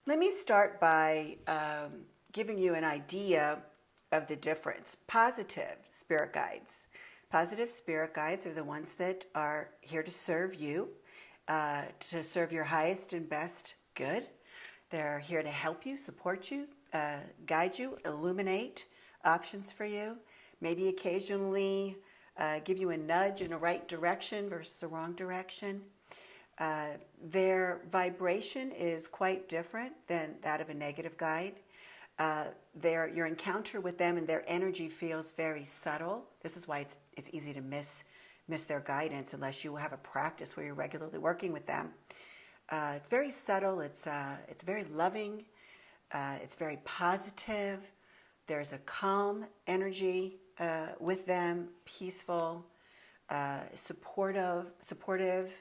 Let me start by giving you an idea of the difference. Positive spirit guides. Positive spirit guides are the ones that are here to serve you, to serve your highest and best good. They're here to help you, support you, guide you, illuminate options for you, maybe occasionally give you a nudge in the right direction versus the wrong direction. Their vibration is quite different than that of a negative guide. Your encounter with them and their energy feels very subtle. This is why it's easy to miss their guidance unless you have a practice where you're regularly working with them. It's very subtle. It's very loving. It's very positive. There's a calm energy with them, peaceful, supportive.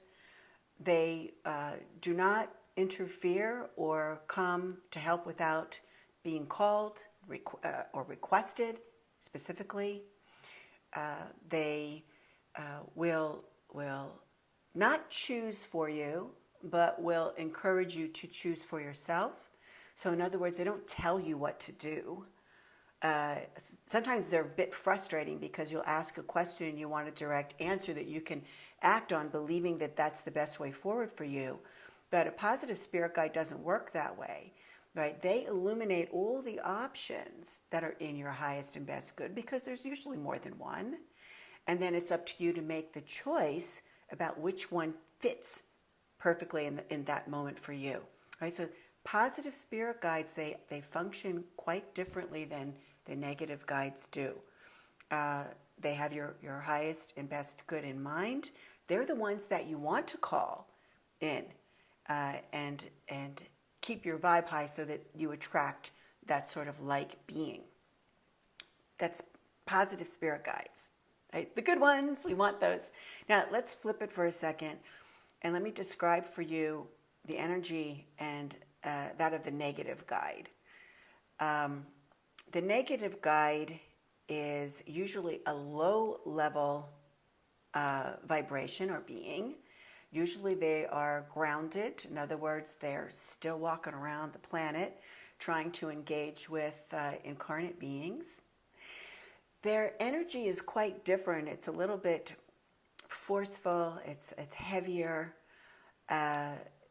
They do not interfere or come to help without being called or requested specifically. They will not choose for you, but will encourage you to choose for yourself. So in other words, they don't tell you what to do. Sometimes they're a bit frustrating because you'll ask a question and you want a direct answer that you can act on, believing that that's the best way forward for you. But a positive spirit guide doesn't work that way, right? They illuminate all the options that are in your highest and best good, because there's usually more than one. And then it's up to you to make the choice about which one fits perfectly in that moment for you, right? So positive spirit guides, they function quite differently than the negative guides do. They have your highest and best good in mind. They're the ones that you want to call in and keep your vibe high so that you attract that sort of like being. That's positive spirit guides, right? The good ones, we want those. Now let's flip it for a second and let me describe for you the energy and that of the negative guide. The negative guide is usually a low level vibration or being. Usually they are grounded. In other words, they're still walking around the planet trying to engage with incarnate beings. Their energy is quite different. It's a little bit forceful. It's heavier.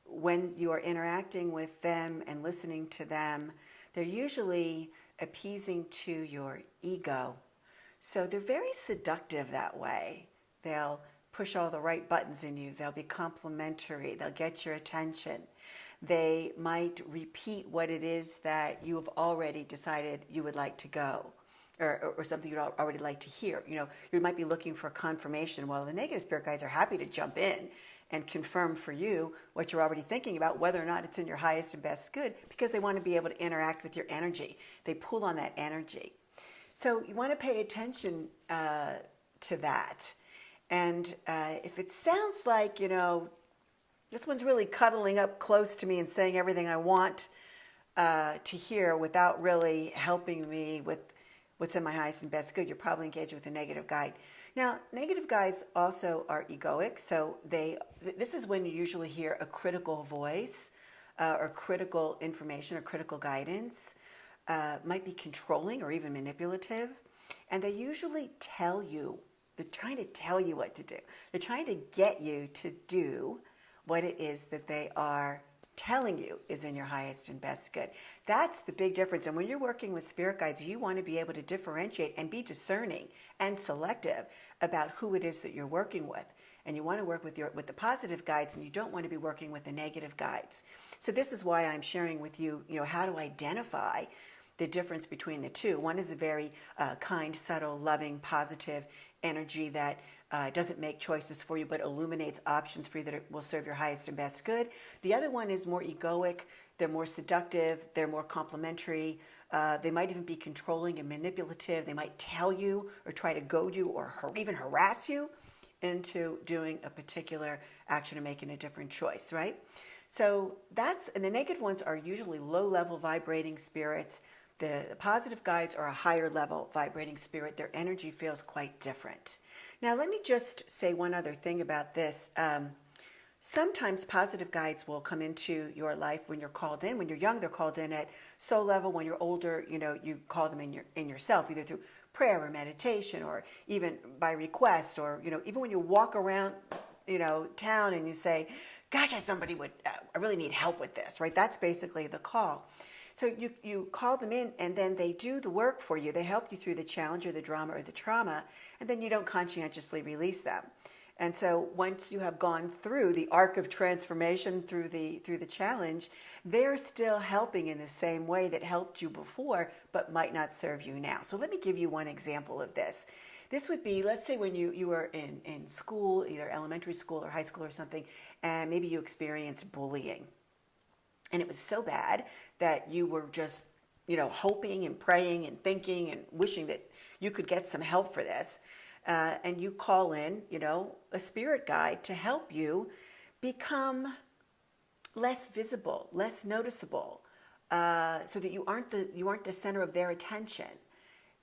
When you are interacting with them and listening to them, they're usually appeasing to your ego. So they're very seductive that way. They'll push all the right buttons in you. They'll be complimentary. They'll get your attention. They might repeat what it is that you have already decided you would like to go, or something you'd already like to hear. You know, you might be looking for confirmation. Well, the negative spirit guides are happy to jump in and confirm for you what you're already thinking about, whether or not it's in your highest and best good, because they want to be able to interact with your energy. They pull on that energy. So you want to pay attention to that. And if it sounds like, you know, this one's really cuddling up close to me and saying everything I want to hear without really helping me with what's in my highest and best good, you're probably engaged with a negative guide. Now, negative guides also are egoic, so this is when you usually hear a critical voice or critical information or critical guidance. Might be controlling or even manipulative, and they usually tell you, they're trying to tell you what to do. They're trying to get you to do what it is that they are telling you is in your highest and best good. That's the big difference. And when you're working with spirit guides, you want to be able to differentiate and be discerning and selective about who it is that you're working with. And you want to work with the positive guides, and you don't want to be working with the negative guides. So this is why I'm sharing with you, how to identify the difference between the two. One is a very kind, subtle, loving, positive energy that doesn't make choices for you, but illuminates options for you that will serve your highest and best good. The other one is more egoic. They're more seductive. They're more complimentary. They might even be controlling and manipulative. They might tell you or try to goad you or even harass you into doing a particular action or making a different choice, right? So and the negative ones are usually low-level vibrating spirits. The positive guides are a higher level vibrating spirit. Their energy feels quite different. Now, let me just say one other thing about this. Sometimes positive guides will come into your life when you're called in. When you're young, they're called in at soul level. When you're older, you call them in yourself, either through prayer or meditation, or even by request, or even when you walk around, town and you say, "Gosh, I really need help with this." Right? That's basically the call. So you call them in, and then they do the work for you. They help you through the challenge or the drama or the trauma, and then you don't conscientiously release them. And so once you have gone through the arc of transformation, through the challenge, they're still helping in the same way that helped you before, but might not serve you now. So let me give you one example of this. This would be, let's say when you were in school, either elementary school or high school or something, and maybe you experienced bullying. And it was so bad that you were just, hoping and praying and thinking and wishing that you could get some help for this. And you call in, a spirit guide to help you become less visible, less noticeable, so that you aren't the center of their attention.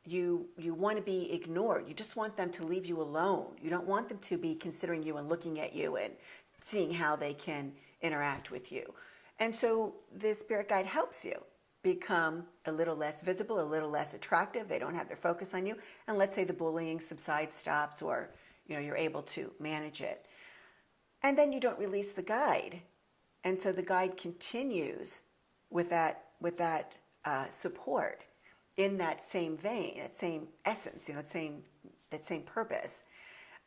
You want to be ignored. You just want them to leave you alone. You don't want them to be considering you and looking at you and seeing how they can interact with you. And so the spirit guide helps you become a little less visible, a little less attractive. They don't have their focus on you. And let's say the bullying subsides, stops, or you're able to manage it. And then you don't release the guide. And so the guide continues with that support in that same vein, that same essence, that same purpose.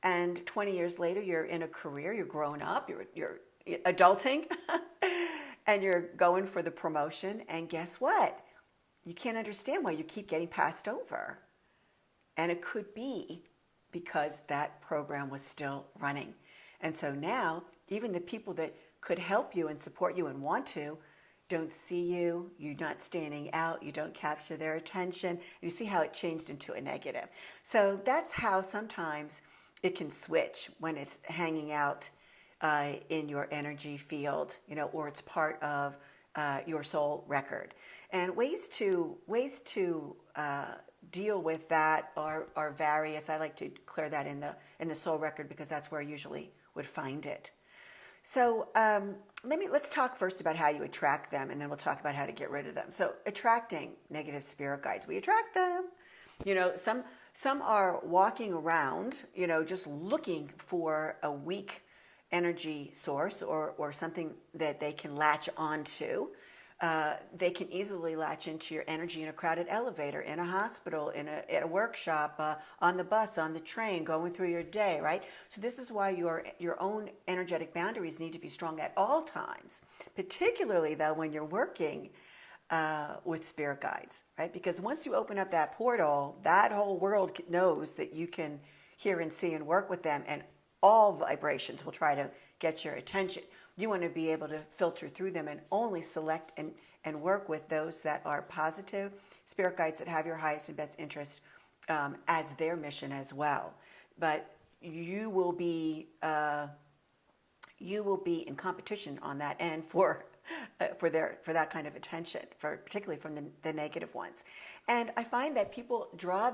And 20 years later, you're in a career, you're grown up, you're adulting, and you're going for the promotion, and guess what? You can't understand why you keep getting passed over. And it could be because that program was still running. And so now, even the people that could help you and support you and want to don't see you, you're not standing out, you don't capture their attention. You see how it changed into a negative. So that's how sometimes it can switch when it's hanging out in your energy field, or it's part of your soul record. And ways to deal with that are various. I like to clear that in the soul record because that's where I usually would find it. So let's talk first about how you attract them, and then we'll talk about how to get rid of them. So attracting negative spirit guides, we attract them. Some are walking around, just looking for a weak energy source or something that they can latch onto. They can easily latch into your energy in a crowded elevator, in a hospital, at a workshop, on the bus, on the train, going through your day, right? So this is why your own energetic boundaries need to be strong at all times, particularly though when you're working with spirit guides, right? Because once you open up that portal, that whole world knows that you can hear and see and work with them, and all vibrations will try to get your attention. You want to be able to filter through them and only select and work with those that are positive spirit guides that have your highest and best interest as their mission as well. But you will be in competition on that end for that kind of attention, particularly from the negative ones. And I find that people draw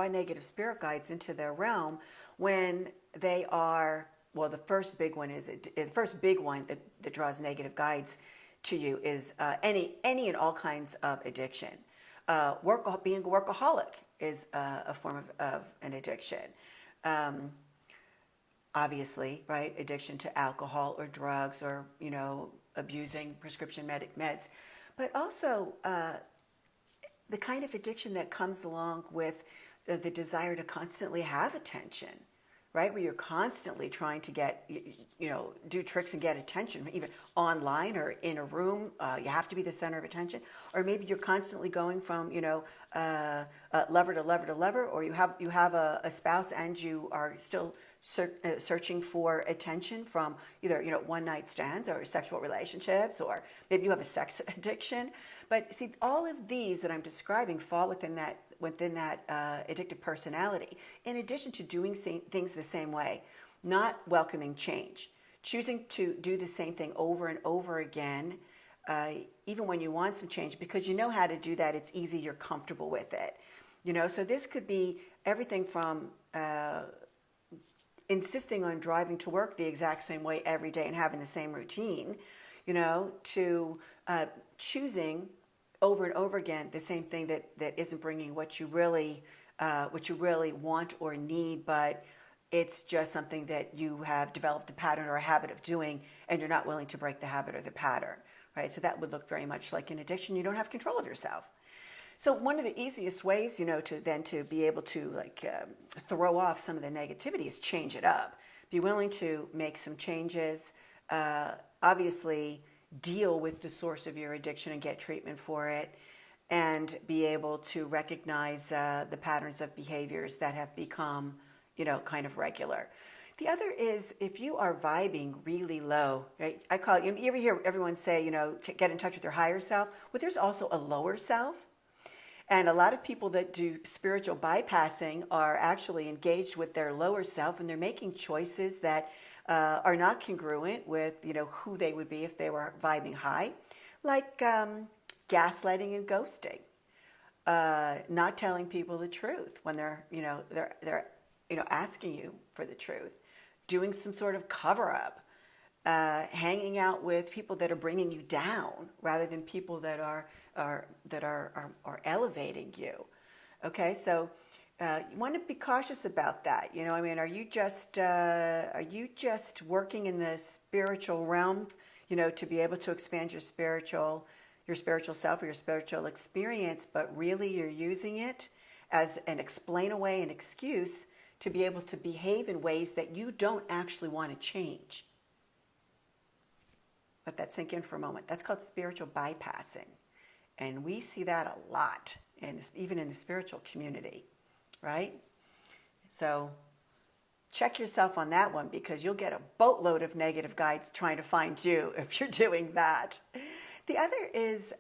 negative spirit guides into their realm when they are, well, the first big one that draws negative guides to you is any and all kinds of addiction. Being a workaholic is a form of an addiction. Obviously, right? Addiction to alcohol or drugs, or abusing prescription meds, but also the kind of addiction that comes along with the desire to constantly have attention, right? Where you're constantly trying to get, do tricks and get attention, even online or in a room. You have to be the center of attention. Or maybe you're constantly going from, lover to lover to lover, or you have a spouse and you are still searching for attention from either, one night stands or sexual relationships, or maybe you have a sex addiction. But see, all of these that I'm describing fall within that addictive personality, in addition to doing things the same way, not welcoming change, choosing to do the same thing over and over again, even when you want some change, because you know how to do that, it's easy, you're comfortable with it. So this could be everything from insisting on driving to work the exact same way every day and having the same routine, to choosing over and over again the same thing that isn't bringing what you really want or need, but it's just something that you have developed a pattern or a habit of doing, and you're not willing to break the habit or the pattern, right? So that would look very much like an addiction. You don't have control of yourself. So one of the easiest ways, to be able to throw off some of the negativity is change it up. Be willing to make some changes. Obviously, deal with the source of your addiction and get treatment for it, and be able to recognize the patterns of behaviors that have become, kind of regular. The other is if you are vibing really low, right? You ever hear everyone say, get in touch with your higher self? Well, there's also a lower self. And a lot of people that do spiritual bypassing are actually engaged with their lower self, and they're making choices that are not congruent with, who they would be if they were vibing high, like gaslighting and ghosting, not telling people the truth when they're asking you for the truth, doing some sort of cover up, hanging out with people that are bringing you down rather than people that are elevating you. Okay, so you want to be cautious about that. Are you just working in the spiritual realm, to be able to expand your spiritual self or your spiritual experience, but really you're using it as an explain away, an excuse to be able to behave in ways that you don't actually want to change. Let that sink in for a moment. That's called spiritual bypassing. And we see that a lot, even in the spiritual community, right? So check yourself on that one, because you'll get a boatload of negative guides trying to find you if you're doing that. The other is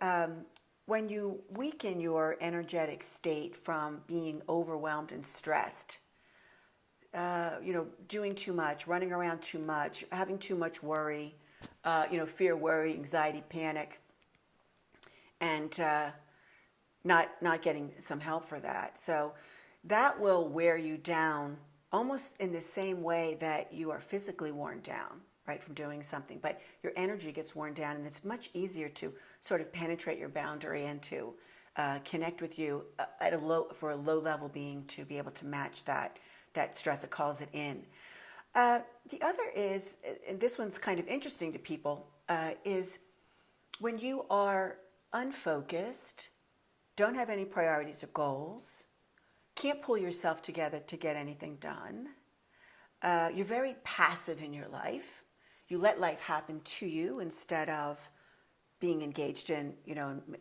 when you weaken your energetic state from being overwhelmed and stressed, doing too much, running around too much, having too much worry, fear, worry, anxiety, panic, and not getting some help for that. So that will wear you down almost in the same way that you are physically worn down, right, from doing something. But your energy gets worn down, and it's much easier to sort of penetrate your boundary and to connect with you for a low level being to be able to match that stress. It calls it in. The other is, and this one's kind of interesting to people, is when you are unfocused, don't have any priorities or goals, can't pull yourself together to get anything done. You're very passive in your life. You let life happen to you instead of being engaged in,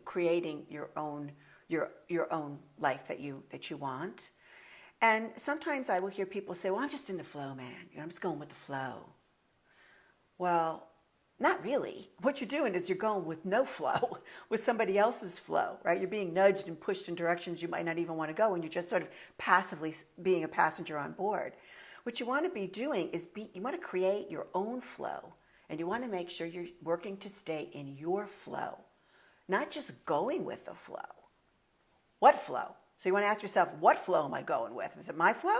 creating your own life that you want. And sometimes I will hear people say, well, I'm just in the flow, man. I'm just going with the flow. Well, not really. What you're doing is you're going with no flow, with somebody else's flow, right? You're being nudged and pushed in directions you might not even want to go, and you're just sort of passively being a passenger on board. What you want to be doing is you want to create your own flow, and you want to make sure you're working to stay in your flow, not just going with the flow. What flow? So you want to ask yourself, what flow am I going with? Is it my flow?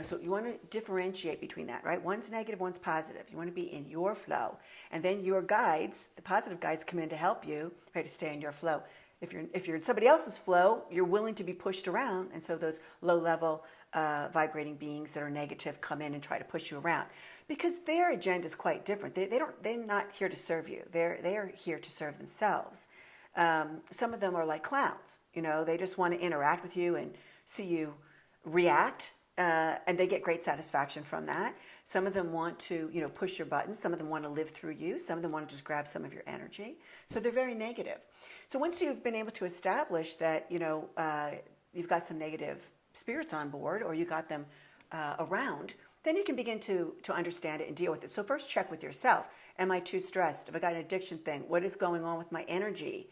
So you want to differentiate between that, right? One's negative, one's positive. You want to be in your flow. And then your guides, the positive guides, come in to help you, right, to stay in your flow. If you're in somebody else's flow, you're willing to be pushed around. And so those low-level vibrating beings that are negative come in and try to push you around. Because their agenda is quite different. They're not here to serve you. They are here to serve themselves. Some of them are like clowns. They just want to interact with you and see you react. And they get great satisfaction from that. Some of them want to, push your buttons. Some of them want to live through you. Some of them want to just grab some of your energy. So they're very negative. So once you've been able to establish that, you've got some negative spirits on board, or you got them around, then you can begin to understand it and deal with it. So first check with yourself. Am I too stressed? Have I got an addiction thing? What is going on with my energy?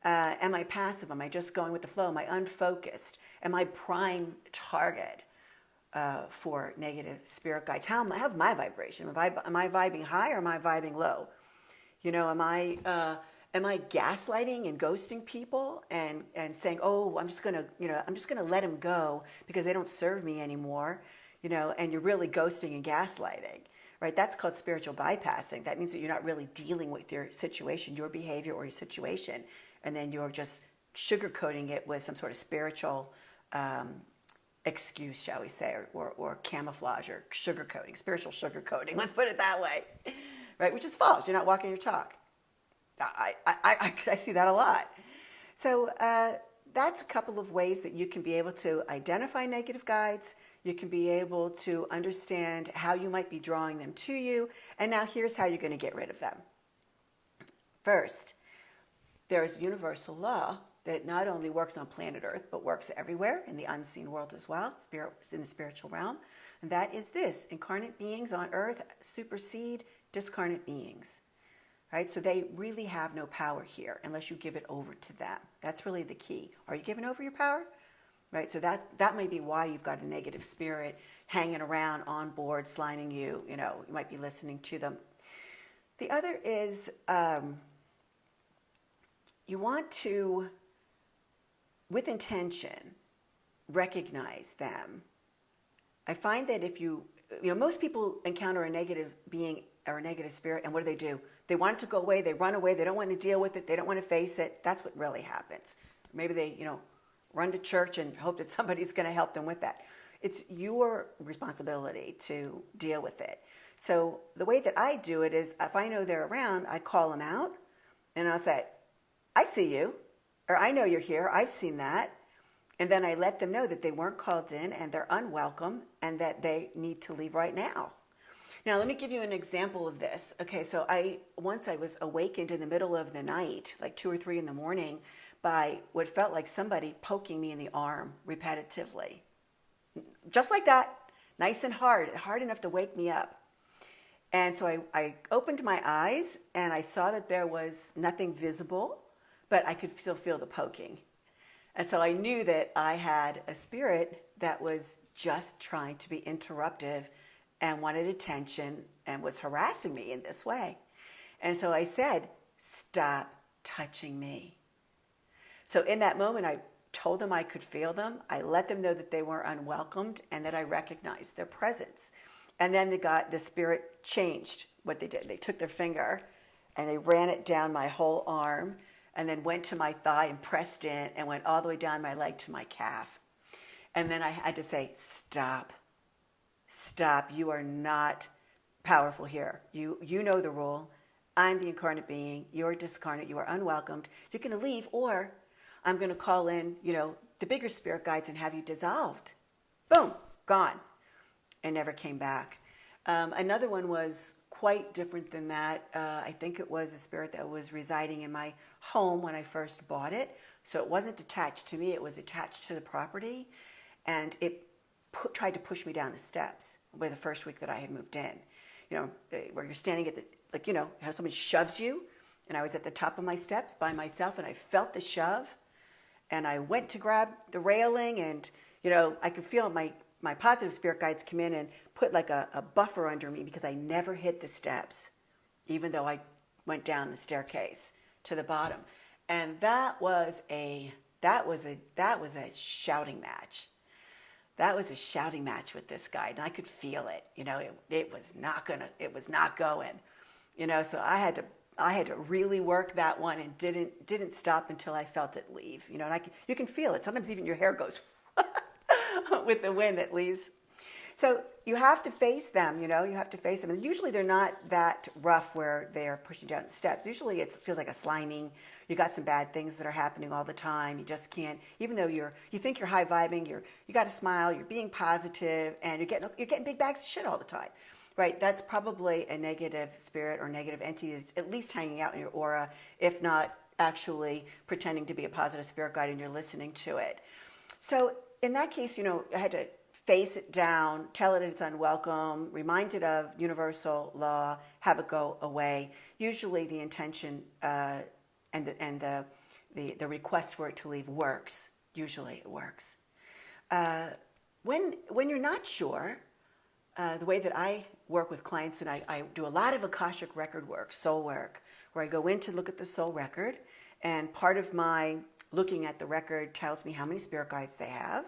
Am I passive? Am I just going with the flow? Am I unfocused? Am I prime target for negative spirit guides? How's my vibration? Am I vibing high or am I vibing low? Am I gaslighting and ghosting people and saying, oh, I'm just gonna let them go because they don't serve me anymore? and you're really ghosting and gaslighting, right? That's called spiritual bypassing. That means that you're not really dealing with your situation, your behavior or your situation, and then you're just sugarcoating it with some sort of spiritual excuse, shall we say, or camouflage or sugarcoating, spiritual sugarcoating. Let's put it that way, right? Which is false. You're not walking your talk. I see that a lot. So that's a couple of ways that you can be able to identify negative guides. You can be able to understand how you might be drawing them to you. And now here's how you're going to get rid of them. First, there is universal law that not only works on planet Earth, but works everywhere in the unseen world as well, in the spiritual realm. And that is this: incarnate beings on Earth supersede discarnate beings. Right? So they really have no power here unless you give it over to them. That's really the key. Are you giving over your power? Right? So that may be why you've got a negative spirit hanging around on board, sliming you. You might be listening to them. The other is you want to, with intention, recognize them. I find that if most people encounter a negative being or a negative spirit, and what do? They want it to go away, they run away, they don't want to deal with it, they don't want to face it. That's what really happens. Maybe they, run to church and hope that somebody's going to help them with that. It's your responsibility to deal with it. So the way that I do it is, if I know they're around, I call them out, and I'll say, I see you, or I know you're here, I've seen that. And then I let them know that they weren't called in and they're unwelcome and that they need to leave right now. Now, let me give you an example of this. Okay, so once I was awakened in the middle of the night, like 2 or 3 in the morning, by what felt like somebody poking me in the arm repetitively. Just like that, nice and hard enough to wake me up. And so I opened my eyes and I saw that there was nothing visible, but I could still feel the poking. And so I knew that I had a spirit that was just trying to be interruptive and wanted attention and was harassing me in this way. And so I said, stop touching me. So in that moment, I told them I could feel them. I let them know that they were unwelcomed and that I recognized their presence. And then the spirit changed what they did. They took their finger and they ran it down my whole arm and then went to my thigh and pressed in and went all the way down my leg to my calf. And then I had to say, stop. Stop. You are not powerful here. You know the rule. I'm the incarnate being. You're discarnate. You are unwelcomed. You're going to leave, or I'm going to call in, the bigger spirit guides and have you dissolved. Boom, gone. And never came back. Another one was quite different than that. I think it was a spirit that was residing in my home when I first bought it. So it wasn't attached to me. It was attached to the property. And it tried to push me down the steps by the first week that I had moved in. Where you're standing at how somebody shoves you. And I was at the top of my steps by myself, and I felt the shove. And I went to grab the railing, and, I could feel my positive spirit guides come in and put like a buffer under me because I never hit the steps, even though I went down the staircase to the bottom. And that was a shouting match. That was a shouting match with this guy, and I could feel it. It was not going. So I had to really work that one, and didn't stop until I felt it leave. And you can feel it. Sometimes even your hair goes with the wind that leaves. So you have to face them. You have to face them. And usually they're not that rough where they are pushing down the steps. Usually it feels like a sliming. You got some bad things that are happening all the time. You just can't. Even though you think you're high vibing, you got to smile. You're being positive, and you're getting big bags of shit all the time. Right, that's probably a negative spirit or negative entity that's at least hanging out in your aura, if not actually pretending to be a positive spirit guide and you're listening to it. So in that case, I had to face it down, tell it it's unwelcome, remind it of universal law, have it go away. Usually the intention and the request for it to leave works. Usually it works. When you're not sure, the way that I work with clients, and I do a lot of Akashic record work, soul work, where I go in to look at the soul record, and part of my looking at the record tells me how many spirit guides they have.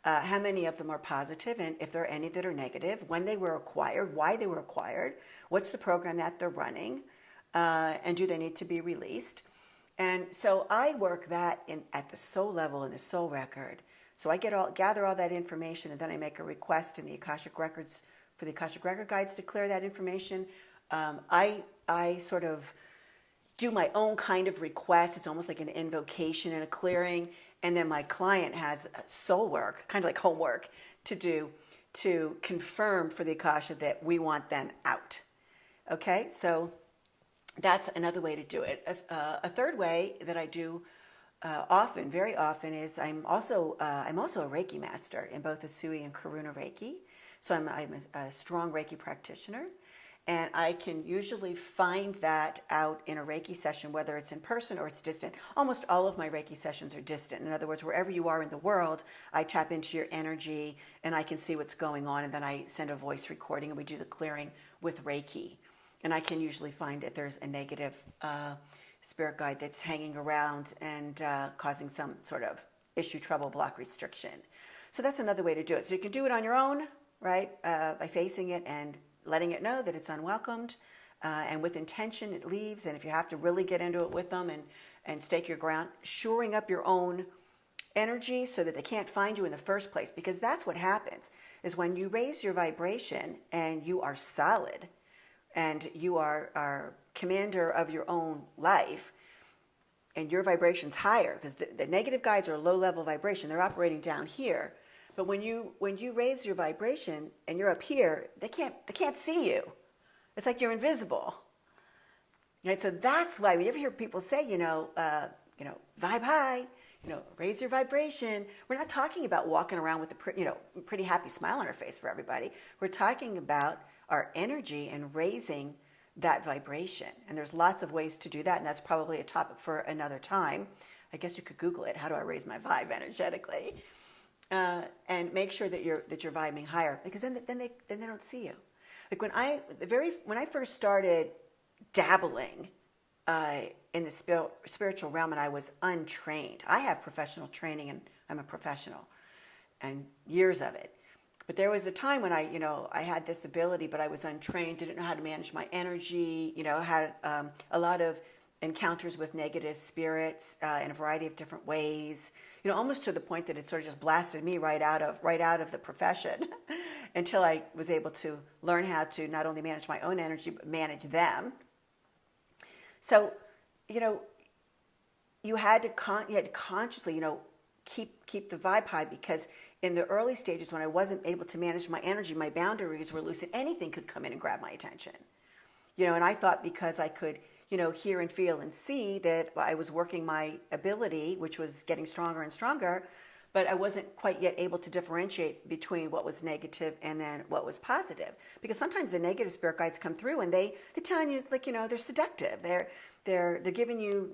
how many of them are positive, and if there are any that are negative, when they were acquired, why they were acquired, what's the program that they're running, and do they need to be released? And so I work that at the soul level in the soul record. So I gather all that information, and then I make a request in the Akashic Records for the Akashic Record Guides to clear that information. I sort of do my own kind of request. It's almost like an invocation and a clearing. And then my client has soul work, kind of like homework, to do to confirm for the Akasha that we want them out. Okay, so that's another way to do it. A third way that I do often, very often, is I'm also a Reiki master in both Usui and Karuna Reiki. So I'm a strong Reiki practitioner. And I can usually find that out in a Reiki session, whether it's in person or it's distant. Almost all of my Reiki sessions are distant. In other words, wherever you are in the world, I tap into your energy and I can see what's going on. And then I send a voice recording and we do the clearing with Reiki. And I can usually find if there's a negative spirit guide that's hanging around and causing some sort of issue, trouble, block, restriction. So that's another way to do it. So you can do it on your own, right, by facing it and letting it know that it's unwelcomed, and with intention it leaves. And if you have to really get into it with them and stake your ground, shoring up your own energy so that they can't find you in the first place. Because that's what happens, is when you raise your vibration and you are solid and you are commander of your own life and your vibration's higher, because the negative guides are low level vibration, they're operating down here. But when you raise your vibration and you're up here, they can't see you. It's like you're invisible, right? So that's why when you ever hear people say, vibe high, raise your vibration. We're not talking about walking around with a pretty happy smile on our face for everybody. We're talking about our energy and raising that vibration. And there's lots of ways to do that, and that's probably a topic for another time. I guess you could Google it. How do I raise my vibe energetically? And make sure that you're vibing higher, because then they don't see you. Like when I first started dabbling in the spiritual realm and I was untrained. I have professional training and I'm a professional, and years of it. But there was a time when I had this ability, but I was untrained, didn't know how to manage my energy. Had a lot of encounters with negative spirits in a variety of different ways. Almost to the point that it sort of just blasted me right out of the profession until I was able to learn how to not only manage my own energy, but manage them. So, you had to consciously, keep the vibe high, because in the early stages when I wasn't able to manage my energy, my boundaries were loose and anything could come in and grab my attention. And I thought because I could hear and feel and see that I was working my ability, which was getting stronger and stronger, but I wasn't quite yet able to differentiate between what was negative and then what was positive. Because sometimes the negative spirit guides come through and they tell you, they're seductive. They're giving you,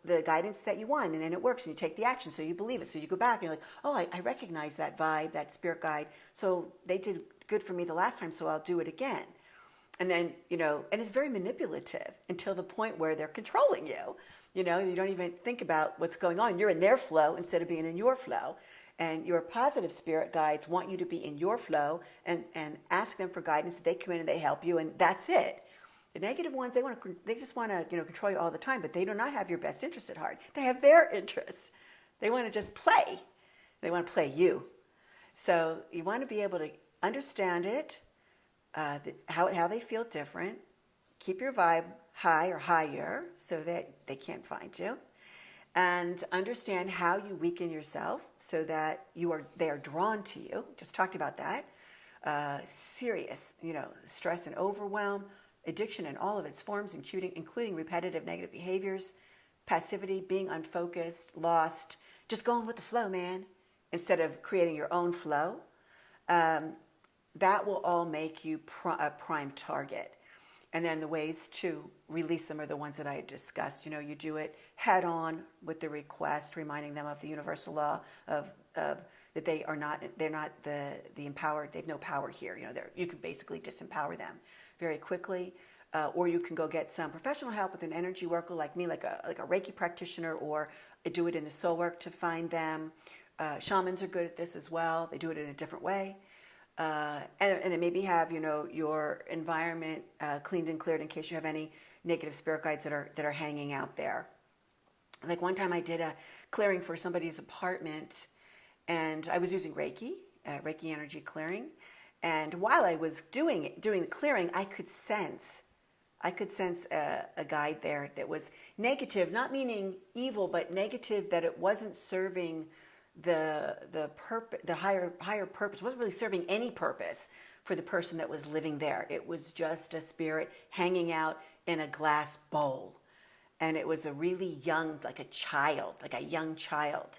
the guidance that you want, and then it works and you take the action, so you believe it. So you go back and you're like, oh, I recognize that vibe, that spirit guide. So they did good for me the last time, so I'll do it again. And then, and it's very manipulative until the point where they're controlling you. You don't even think about what's going on. You're in their flow instead of being in your flow. And your positive spirit guides want you to be in your flow and ask them for guidance. They come in and they help you, and that's it. The negative ones, they just want to control you all the time, but they do not have your best interest at heart. They have their interests. They want to just play. They want to play you. So you want to be able to understand it, how they feel different. Keep your vibe high or higher so that they can't find you, and understand how you weaken yourself so that they are drawn to you. Just talked about that. Serious, stress and overwhelm, addiction in all of its forms, including repetitive negative behaviors, passivity, being unfocused, lost, just going with the flow, man, instead of creating your own flow. That will all make you a prime target. And then the ways to release them are the ones that I discussed. You do it head on with the request, reminding them of the universal law of that they're not the empowered. They have no power here. You can basically disempower them very quickly, or you can go get some professional help with an energy worker like me, like a Reiki practitioner, or do it in the soul work to find them. Shamans are good at this as well. They do it in a different way. And then maybe have, your environment cleaned and cleared in case you have any negative spirit guides that are hanging out there. Like one time I did a clearing for somebody's apartment, and I was using Reiki energy clearing. And while I was doing the clearing, I could sense a guide there that was negative, not meaning evil, but negative, that it wasn't serving the purpose, the higher purpose. It wasn't really serving any purpose for the person that was living there. It was just a spirit hanging out in a glass bowl. And it was a really young, like a young child.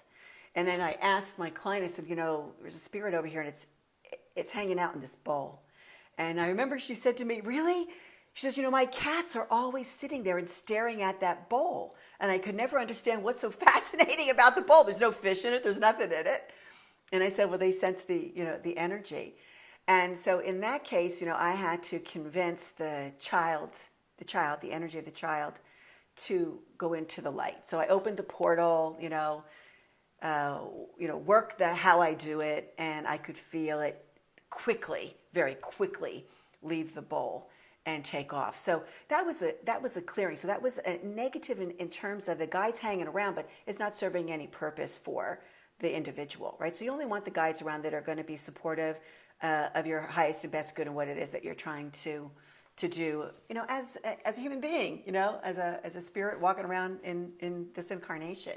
And then I asked my client, I said, there's a spirit over here and it's hanging out in this bowl. And I remember she said to me, really? She says, my cats are always sitting there and staring at that bowl. And I could never understand what's so fascinating about the bowl. There's no fish in it. There's nothing in it. And I said, well, they sense the energy. And so in that case, I had to convince the energy of the child, to go into the light. So I opened the portal, work how I do it, and I could feel it very quickly leave the bowl and take off. So that was a clearing. So that was a negative in terms of the guides hanging around, but it's not serving any purpose for the individual, right? So you only want the guides around that are going to be supportive of your highest and best good and what it is that you're trying to do, as a human being, as a spirit walking around in this incarnation.